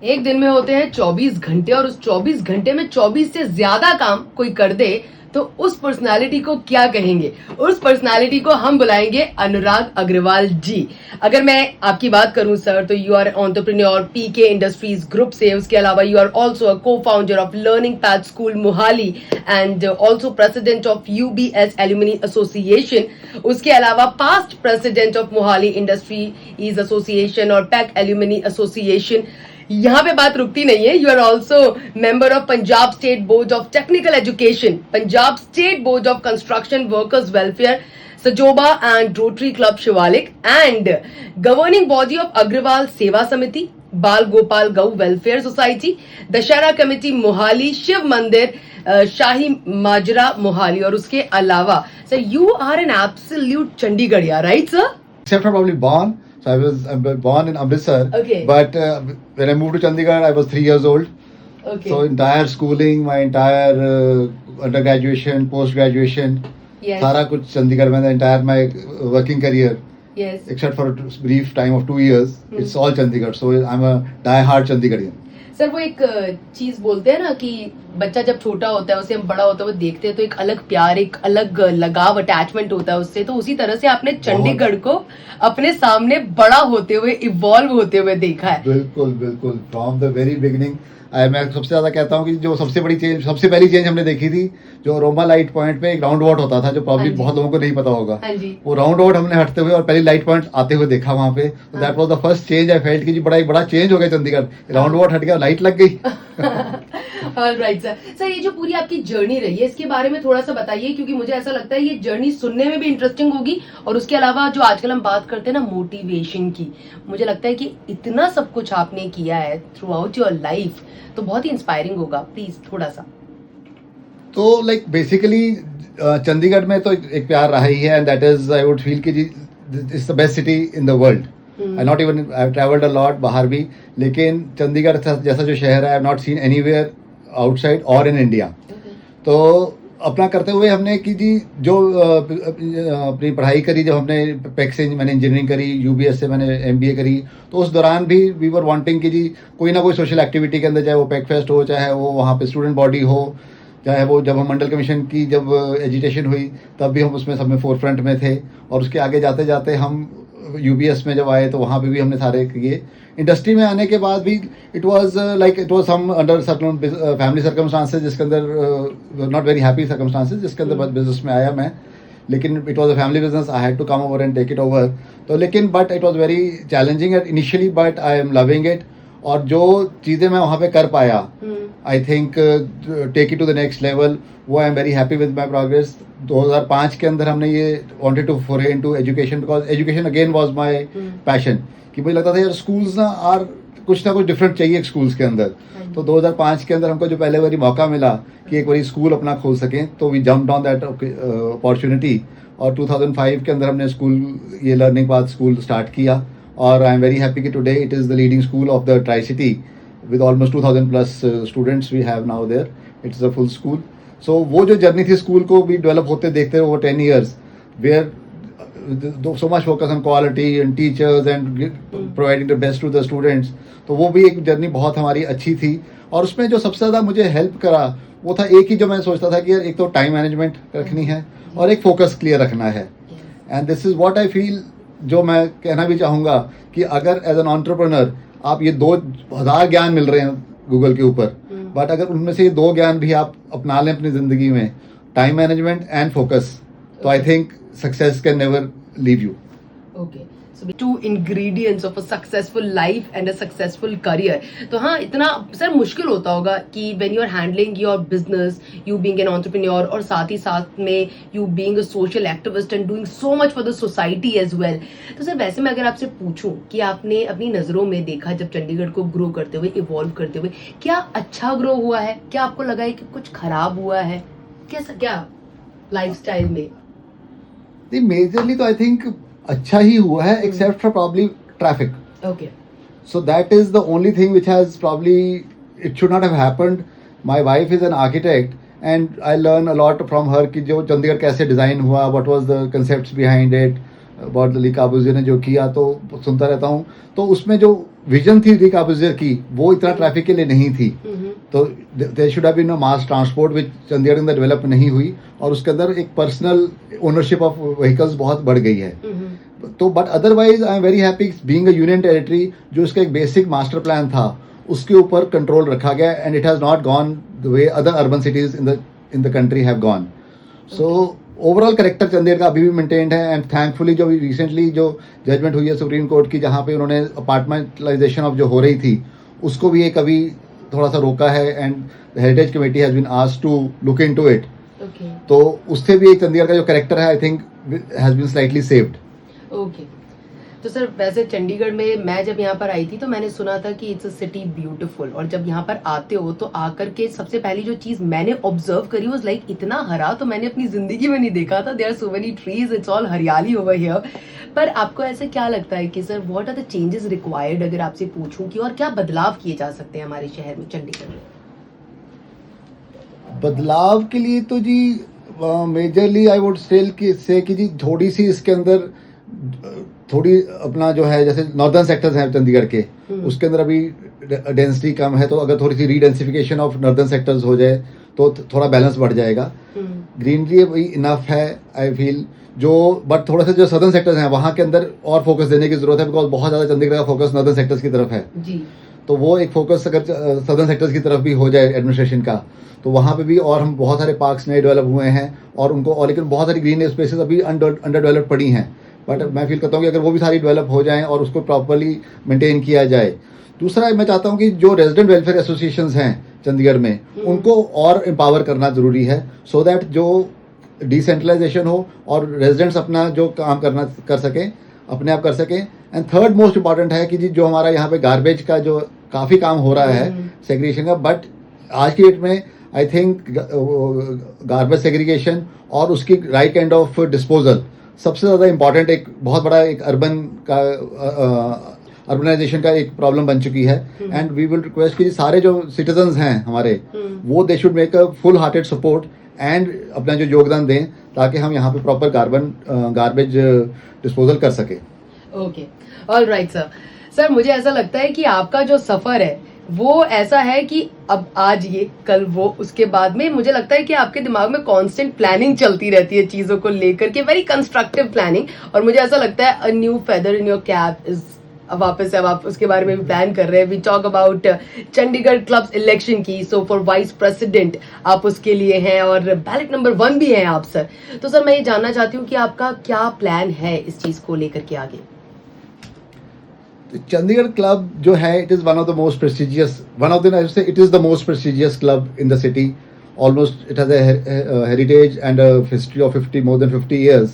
एक दिन में होते हैं 24 घंटे और उस 24 घंटे में 24 से ज्यादा काम कोई कर दे तो उस पर्सनालिटी को क्या कहेंगे? उस पर्सनालिटी को हम बुलाएंगे अनुराग अग्रवाल जी। अगर मैं आपकी बात करूं सर तो you are entrepreneur PK industries group से, उसके अलावा you are also a co-founder of learning path school Mohali and also president of UBS alumni association. उसके अलावा past president of Mohali industries association और पैक एल्यूमिनी एसोसिएशन। यहाँ पे बात रुकती नहीं है। You are also member of Punjab state board of technical education, Punjab state board of construction workers welfare सजोबा and rotary club Shivalik and governing body of Agarwal Seva Samiti, Bal Gopal Gau welfare society, Dussehra committee Mohali, Shiv Mandir Shahi Majra Mohali. और उसके अलावा sir you are an absolute चंडीगढ़िया, right sir? Except for probably born. So I was born in Amritsar. Okay. But when I moved to Chandigarh, I was 3 years old. Okay. So entire schooling, my entire undergraduation, post graduation, Yes. सारा कुछ चंडीगढ़ में, the entire my working career, Yes. except for a brief time of 2 years, it's all Chandigarh. So I'm a die-hard Chandigarhian. Sir वो एक चीज बोलते हैं ना कि बच्चा जब छोटा होता है उसे हम बड़ा होता हुआ देखते हैं तो एक अलग प्यार, एक अलग लगाव, अटैचमेंट होता है उससे। तो उसी तरह से आपने चंडीगढ़ को अपने सामने बड़ा होते हुए, इवॉल्व होते हुए देखा है। बिल्कुल बिल्कुल, फ्रॉम द वेरी बिगिनिंग। मैं सबसे ज्यादा कहता हूँ कि जो सबसे बड़ी चेंज, सबसे पहली चेंज हमने देखी थी, जो रोमा लाइट पॉइंट पे एक राउंड वॉट होता था, जो प्रॉब्ली हाँ जी। बहुत लोगों को नहीं पता होगा। हाँ जी। वो राउंड वॉट हमने हटते हुए और पहली लाइट पॉइंट आते हुए देखा वहाँ पे। तो that was the first change I felt कि जी बड़ा एक बड़ा चेंज हो गया चंडीगढ़। राउंड वॉट हट गया, लाइट लग गई। Right sir. सर ये जो पूरी आपकी जर्नी रही है इसके बारे में थोड़ा सा बताइए, क्योंकि मुझे ऐसा लगता है ये जर्नी सुनने में भी इंटरेस्टिंग होगी और उसके अलावा जो आजकल हम बात करते हैं ना मोटिवेशन की, मुझे लगता है कि इतना सब कुछ आपने किया है थ्रू आउट योर लाइफ तो बहुत ही इंस्पायरिंग होगा। प्लीज थोड़ा सा। तो लाइक बेसिकली चंडीगढ़ में तो एक प्यार रहा ही है, and that is I would feel कि जी it's the best city in the world. I not even I have travelled a lot बाहर भी, लेकिन चंडीगढ़ जैसा जो शहर है I have not seen anywhere outside और इन इंडिया। तो अपना करते हुए हमने कि जी जो अपनी पढ़ाई करी, जब हमने पैक से मैंने इंजीनियरिंग करी, यूबीएस से मैंने एमबीए करी, तो उस दौरान भी वी वर वांटिंग कि जी कोई ना कोई सोशल एक्टिविटी के अंदर, चाहे वो पैक फेस्ट हो, चाहे वो वहाँ पे स्टूडेंट बॉडी हो, चाहे वो जब हम मंडल कमीशन की जब एजिटेशन हुई तब भी हम उसमें सब में फोर फ्रंट में थे। और उसके आगे जाते जाते हम यूबीएस में जब आए तो वहाँ पे भी हमने सारे किए। इंडस्ट्री में आने के बाद भी it was like it was sum under certain family circumstances, जिसके अंदर नॉट वेरी हैप्पी सर्कमस्टांसेस, जिसके अंदर बिजनेस में आया मैं। लेकिन it was a family business, I had to come over and take it over. तो लेकिन but it was very challenging at initially, but I am loving it. और जो चीज़ें मैं वहाँ पे कर पाया, I think take it to the next level, वो I am very happy with my progress. 2005 के अंदर हमने ये wanted to foray into education, because education again was my passion. कि मुझे लगता था यार स्कूल्स ना कुछ ना कुछ डिफरेंट चाहिए स्कूल्स के अंदर। तो 2005 के अंदर हमको जो पहले बारी मौका मिला कि एक बारी स्कूल अपना खोल सकें, तो we jumped on that opportunity. और 2005 के अंदर हमने स्कूल, ये लर्निंग पाथ स्कूल स्टार्ट किया। और आई एम वेरी हैप्पी कि today it is the leading school of the tri city with almost 2000 plus students we have now there. It's a full school. So वो जो journey थी school को भी develop होते देखते over 10 years, where so much focus on quality and teachers and providing the best to the students, तो वो भी एक जर्नी बहुत हमारी अच्छी थी। और उसमें जो सबसे ज़्यादा मुझे हेल्प करा वो था एक ही, जो मैं सोचता था कि यार एक तो टाइम मैनेजमेंट रखनी है और एक फोकस क्लियर रखना है। And this is what I feel, जो मैं कहना भी चाहूँगा कि अगर एज एन एंटरप्रेन्योर आप ये 2000 ज्ञान मिल रहे हैं गूगल के ऊपर, बट अगर उनमें से ये 2 ज्ञान भी आप अपना लें अपनी ज़िंदगी में, टाइम मैनेजमेंट एंड फोकस, तो I think success can never leave you. Okay, so 2 ingredients of a successful life and a successful career. तो हाँ, इतना सर मुश्किल होता होगा कि when you are handling your business, you being an entrepreneur, और साथ ही साथ में you being a social activist and doing so much for the society as well. तो सर वैसे मैं अगर आपसे पूछूं कि आपने अपनी नज़रों में देखा जब चंडीगढ़ को ग्रो करते हुए, इवॉल्व करते हुए, क्या अच्छा ग्रो हुआ है? क्या आपको लगा है कि कुछ खराब हुआ है? कैसा क्या लाइफस्टाइल में? मेजरली तो आई थिंक अच्छा ही हुआ है, except for probably traffic. Okay, So that is the only thing which has probably, it should not have happened. My wife is an architect and I learn a lot from her कि जो चंडीगढ़ कैसे design हुआ, what was the concepts behind it, about Le Corbusier ने जो किया तो सुनता रहता हूँ। तो उसमें जो विजन थी ली काबूजियर की वो इतना ट्रैफिक के लिए नहीं थी। तो there should have been a mass transport which Chandigarh के अंदर डेवलप नहीं हुई, और उसके अंदर एक पर्सनल ओनरशिप ऑफ व्हीकल्स बहुत बढ़ गई है। तो but otherwise I am very happy being a union territory, जो उसका एक बेसिक मास्टर प्लान था उसके ऊपर कंट्रोल रखा गया, and it has not gone the way other urban cities in the country have gone. So overall character Chandigarh का अभी भी मेंटेन्ड है, एंड थैंकफुली जो रिसेंटली जो जजमेंट हुई है सुप्रीम कोर्ट की, जहाँ पे उन्होंने अपार्टमेंटलाइजेशन ऑफ जो हो रही थी उसको भी एक अभी थोड़ा सा रोका है, and heritage committee has been asked to look into it. तो उससे भी एक चंडीगढ़ का जो करेक्टर है I think has been slightly saved. Okay, तो सर वैसे चंडीगढ़ में मैं जब यहाँ पर आई थी तो मैंने सुना था कि इट्स अ सिटी ब्यूटीफुल, और जब यहाँ पर आते हो तो आकर के सबसे पहली जो चीज मैंने ऑब्जर्व करी वाज लाइक इतना हरा तो मैंने अपनी जिंदगी में नहीं देखा था। There are so many trees, it's all हरियाली ओवर हियर। पर आपको ऐसे क्या लगता है कि sir what are the changes required, अगर आपसे पूछूं कि और क्या बदलाव किए जा सकते हैं हमारे शहर में, चंडीगढ़ में? बदलाव के लिए तो जी मेजरली आई वुड से कि जी थोड़ी सी इसके अंदर थोड़ी अपना जो है जैसे नॉर्दर्न सेक्टर्स हैं चंडीगढ़ के, उसके अंदर अभी डेंसिटी कम है, तो अगर थोड़ी सी रीडेंसिफिकेशन ऑफ नॉर्दर्न सेक्टर्स हो जाए तो थोड़ा बैलेंस बढ़ जाएगा। ग्रीनरी अभी इनफ है आई फील, जो बट थोड़ा सा जो सदर्न सेक्टर्स हैं वहाँ के अंदर और फोकस देने की जरूरत है, बिकॉज बहुत ज़्यादा चंडीगढ़ का फोकस नॉर्दर्न सेक्टर्स की तरफ है जी। तो वो एक फोकस अगर सदर्न सेक्टर्स की तरफ भी हो जाए एडमिनिस्ट्रेशन का, तो वहाँ पे भी और हम बहुत सारे पार्क्स नए डेवलप हुए हैं और उनको, और लेकिन बहुत सारी ग्रीन स्पेसेस अभी अंडर डेवलप पड़ी हैं, बट मैं फील करता हूँ कि अगर वो भी सारी डेवलप हो जाएं और उसको प्रॉपरली मेंटेन किया जाए। दूसरा मैं चाहता हूँ कि जो रेजिडेंट वेलफेयर एसोसिएशंस हैं चंडीगढ़ में उनको और एम्पावर करना ज़रूरी है, सो दैट जो डिसेंट्रलाइजेशन हो और रेजिडेंट्स अपना जो काम कर सकें, अपने आप कर सकें। एंड थर्ड मोस्ट इम्पॉर्टेंट है कि जी जो हमारा यहाँ पे गार्बेज का जो काफ़ी काम हो रहा है सेग्रीगेशन का, बट आज की डेट में आई थिंक गार्बेज सेग्रीगेशन और उसकी राइट काइंड ऑफ डिस्पोजल सबसे ज़्यादा इम्पॉर्टेंट एक बहुत बड़ा एक अर्बनाइजेशन का एक प्रॉब्लम बन चुकी है। एंड वी विल रिक्वेस्ट कि सारे जो सिटीजन्स हैं हमारे वो they should make a full hearted support and अपना जो योगदान दें, ताकि हम यहाँ पे प्रॉपर गार्बेज डिस्पोजल कर सके। Okay, all right sir. Sir मुझे ऐसा लगता है कि आपका जो सफर है वो ऐसा है कि अब आज ये कल वो, उसके बाद में मुझे लगता है कि आपके दिमाग में कांस्टेंट प्लानिंग चलती रहती है चीजों को लेकर के, वेरी कंस्ट्रक्टिव प्लानिंग। और मुझे ऐसा लगता है a new feather in your cap is, अब वापस अब आप उसके बारे में भी प्लान कर रहे हैं। We talk about Chandigarh clubs election की, सो फॉर वाइस प्रेसिडेंट आप उसके लिए हैं और बैलेट नंबर 1 भी हैं आप सर। तो सर मैं ये जानना चाहती हूँ कि आपका क्या प्लान है इस चीज को लेकर के आगे? चंडीगढ़ क्लब जो है it is one of the most prestigious, it is the most prestigious club in the city. Almost it has a heritage and a history of more than 50 years.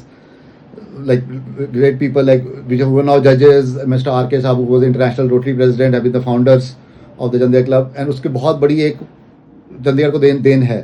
Like great people like which were now judges, Mr. R.K. Sabu, who was the international Rotary president, have been the founders of the Chandीगढ़ club, and उसके बहुत बड़ी एक चंडीगढ़ को then है।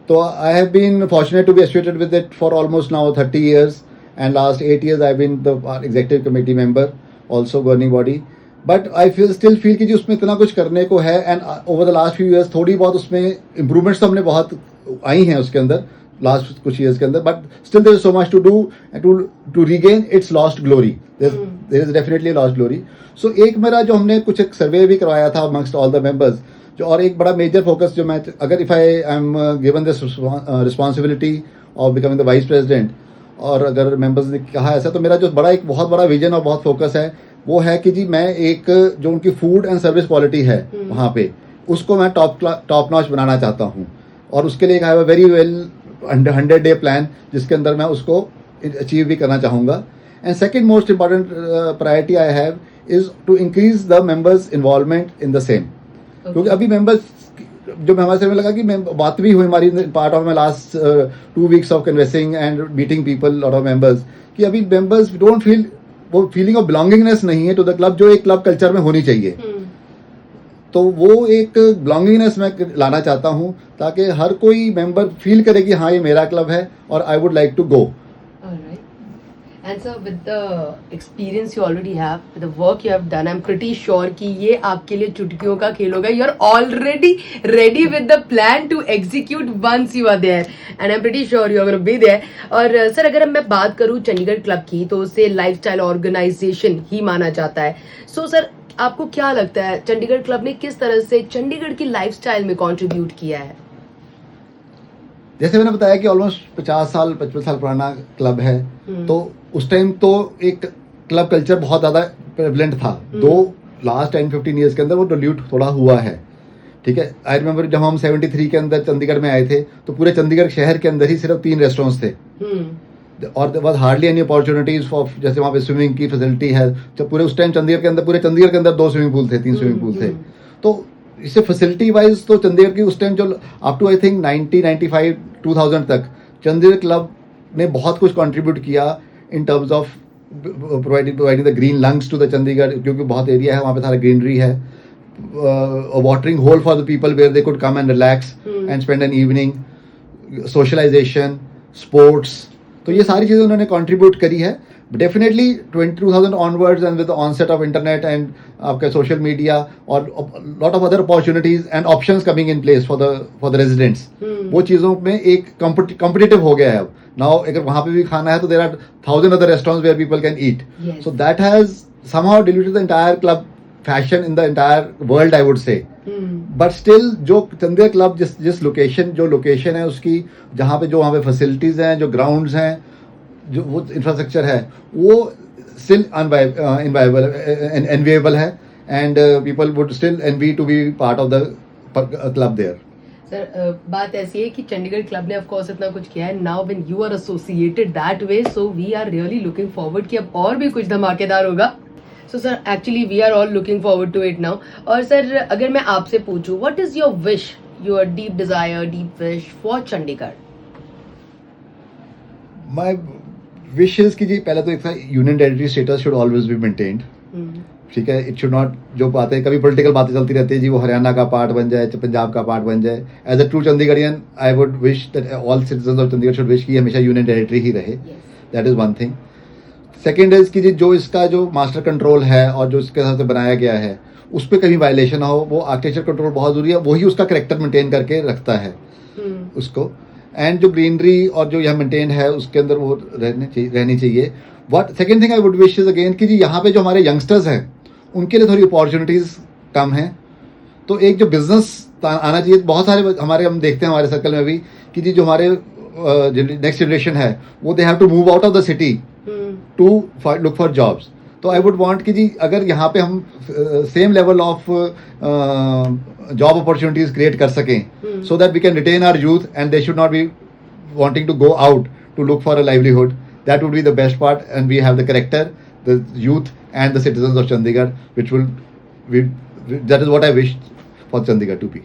तो I have been fortunate to be associated with it for almost now 30 years, and last 8 years I have been the executive committee member, also governing body. But I still feel कि जी उसमें इतना कुछ करने को है, and over the last few years थोड़ी बहुत उसमें improvements तो हमने बहुत आई हैं उसके अंदर लास्ट कुछ ईयर्स के अंदर, but still there is so much to do to regain its lost glory. There is definitely lost glory. So एक मेरा जो हमने कुछ एक सर्वे भी करवाया था अमंगस्ट ऑल द मेंबर्स, जो और एक बड़ा मेजर फोकस जो मैं, अगर if I am given this responsibility of becoming the vice president, और अगर मेंबर्स ने कहा ऐसा, तो मेरा जो एक बहुत बड़ा विजन और बहुत फोकस है वो है कि जी मैं एक जो उनकी फूड एंड सर्विस क्वालिटी है वहाँ पे, उसको मैं टॉप नॉच बनाना चाहता हूँ। और उसके लिए I have a very well 100-day plan जिसके अंदर मैं उसको अचीव भी करना चाहूँगा। And second most important priority I have is to increase the members involvement in the same. क्योंकि अभी मेंबर्स जो हमारे से लगा कि बात भी हुई हमारी part of my last 2 weeks of canvassing and meeting people lot of members, कि अभी मेंबर्स डोंट फील, वो फीलिंग ऑफ बिलोंगिंगनेस नहीं है टू द क्लब जो एक क्लब कल्चर में होनी चाहिए। तो वो एक बिलोंगिंगनेस मैं लाना चाहता हूँ, ताकि हर कोई मेंबर फील करे कि हाँ ये मेरा क्लब है और I would like to go. And sir, with the experience you already have, with the work you have done, I'm pretty sure कि ये आपके लिए चुटकियों का खेल होगा. You're already ready with the plan to execute once you are there, and I'm pretty sure you're going to be there. और sir अगर मैं बात करूँ चंडीगढ़ क्लब की, तो उसे लाइफस्टाइल ऑर्गेनाइजेशन ही माना जाता है. सो सर, आपको क्या लगता है चंडीगढ़ क्लब ने किस तरह से चंडीगढ़ की लाइफस्टाइल में कंट्रीब्यूट किया है? जैसे मैंने बताया कि ऑलमोस्ट 50 साल 55 साल पुराना क्लब है, तो उस टाइम तो एक क्लब कल्चर बहुत ज़्यादा प्रेवलेंट था. दो लास्ट 10-15 ईयर्स के अंदर वो डिल्यूट थोड़ा हुआ है. ठीक है, आई रिमेंबर जब हम 73 के अंदर चंडीगढ़ में आए थे, तो पूरे चंडीगढ़ शहर के अंदर ही सिर्फ 3 रेस्टोरेंट्स थे. और there was hardly any opportunities for, जैसे वहाँ पे स्विमिंग की फैसिलिटी है. जब पूरे उस टाइम चंडीगढ़ के अंदर 2 स्विमिंग पूल थे, 3 स्विमिंग पूल थे. तो इससे फैसिलिटी वाइज तो चंडीगढ़ की उस टाइम जो अप टू आई थिंक 1995 2000 तक चंडीगढ़ क्लब ने बहुत कुछ कंट्रीब्यूट किया in terms of providing the green lungs to the Chandigarh, क्योंकि बहुत एरिया है वहाँ पे, सारा ग्रीनरी है. Watering hole for the people where they could come and relax and spend an evening, socialization, sports. तो ये सारी चीज़ें उन्होंने कंट्रीब्यूट करी है. Definitely 2000 onwards and with the onset of internet and आपका सोशल मीडिया और lot of other opportunities and options coming in place for the residents, वो चीज़ों में एक कॉम्पिटिटिव हो गया है अब. नाउ अगर वहाँ पे भी खाना है तो there are 1000 other restaurants where people can eat. So that has somehow diluted the entire club fashion in the entire world, I would say. But still जो चंडीगढ़ क्लब जिस लोकेशन है उसकी, जहाँ पे वहाँ पे फैसिलिटीज हैं, जो ग्राउंड्स हैं, जो वो इंफ्रास्ट्रक्चर है, वो स्टिल एनविएबल है and people would still envy to be part of the club there. Sir बात ऐसी है कि चंडीगढ़ क्लब ने ऑफ कोर्स इतना कुछ किया है. Now when you are associated that way, so we are really looking forward कि अब और भी कुछ धमाकेदार होगा. So sir actually we are all looking forward to it now. और सर अगर मैं आपसे पूछूं, what is your wish, your deep Dzire, deep wish for Chandigarh? My wishes की जी, पहले तो एक union territory status should always be maintained. ठीक है, इट शुड नॉट, जो बातें कभी पॉलिटिकल बातें चलती रहती है जी, वो हरियाणा का पार्ट बन जाए, पंजाब का पार्ट बन जाए. As a true Chandigarhian I would wish that all citizens of Chandigarh should wish कि हमेशा यूनियन टेरिटरी ही रहे. That is one thing. Second is कि जी जो इसका जो मास्टर कंट्रोल है और जो इसके हिसाब से बनाया गया है, उस पर कहीं वायलेशन हो, वो आर्किटेक्चर कंट्रोल बहुत जरूरी है. वही उसका करेक्टर मेंटेन करके रखता है उसको. एंड जो ग्रीनरी और जो यहाँ मेंटेन है उसके अंदर वो रहनी चाहिए. What second thing I would wish is again कि जी यहाँ पे जो हमारे यंगस्टर्स हैं उनके लिए थोड़ी अपॉर्चुनिटीज़ कम हैं, तो एक जो बिजनेस आना चाहिए. बहुत सारे हमारे हम देखते हैं हमारे सर्कल में भी कि जी जो हमारे नेक्स्ट जनरेशन है वो they have to move out of the city to look for jobs. तो आई वुड वांट कि जी अगर यहाँ पे हम same level of job opportunities create कर सकें, so that we can retain our youth and they should not be wanting to go out to look for a livelihood. That would be the best part, and we have the character, the youth and the citizens of Chandigarh, which will that is what I wish for Chandigarh to be.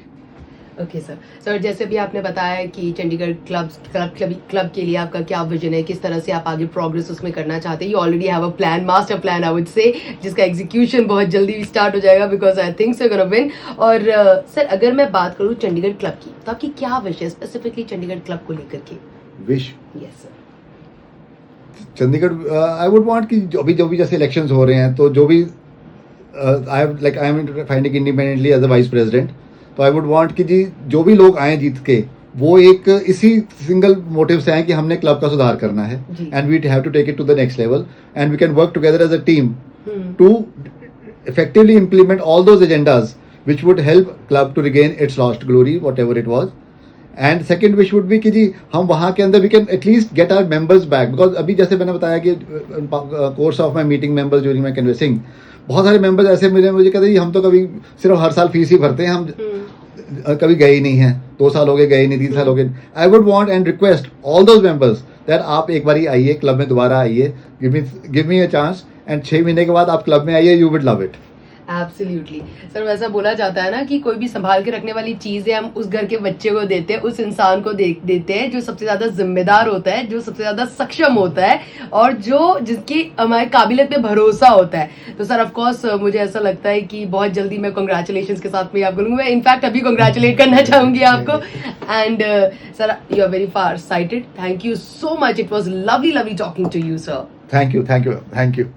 Okay sir. Sir जैसे भी आपने बताया कि Chandigarh club के लिए आपका क्या vision है, किस तरह से आप आगे प्रोग्रेस उसमें करना चाहते हैं. You already have a plan, master plan I would से, जिसका एग्जीक्यूशन बहुत जल्दी स्टार्ट हो जाएगा, because I think so gonna win. और सर अगर मैं बात करूँ चंडीगढ़ क्लब की, तो आपकी क्या विश है स्पेसिफिकली चंडीगढ़ क्लब को लेकर के? Wish? Yes sir. Chandigarh I would want कि जो भी जैसे इलेक्शंस हो रहे हैं, तो जो भी I am finding independently as a vice president, तो आई वुड वांट कि जी जो भी लोग आए जीत के, वो एक इसी सिंगल मोटिव से आए कि हमने क्लब का सुधार करना है, and we have to take it to the next level, and we can work together as a team to effectively implement all those agendas which would help club to regain its lost glory, whatever it was. And second wish would be कि जी हम वहाँ के अंदर we can at least get our members back, because अभी जैसे मैंने बताया कि course of my meeting members during my canvassing, बहुत सारे members ऐसे मिले मुझे कहते हैं हम तो कभी सिर्फ हर साल फीस ही भरते हैं, हम कभी गए ही नहीं हैं, 2 साल हो गए गए नहीं, 3 साल हो गए. I would want and request all those members that आप एक बार आइए क्लब में, दोबारा आइए, give me a chance, and 6 महीने के बाद आप क्लब में आइए, you would love it. Absolutely sir. वैसा बोला जाता है ना कि कोई भी संभाल के रखने वाली चीज़ है, हम उस घर के बच्चे को देते हैं, उस इंसान को देते हैं जो सबसे ज़्यादा जिम्मेदार होता है, जो सबसे ज़्यादा सक्षम होता है, और जो जिसकी हमारे काबिलियत पे भरोसा होता है. तो सर ऑफ कोर्स मुझे ऐसा लगता है कि बहुत जल्दी मैं कॉन्ग्रेचुलेशन के साथ में आपको लूँगा. मैं इनफैक्ट अभी कॉन्ग्रेचुलेट करना चाहूँगी आपको. And sir you are very far sighted. Thank you so much. It was lovely talking to you sir. Thank you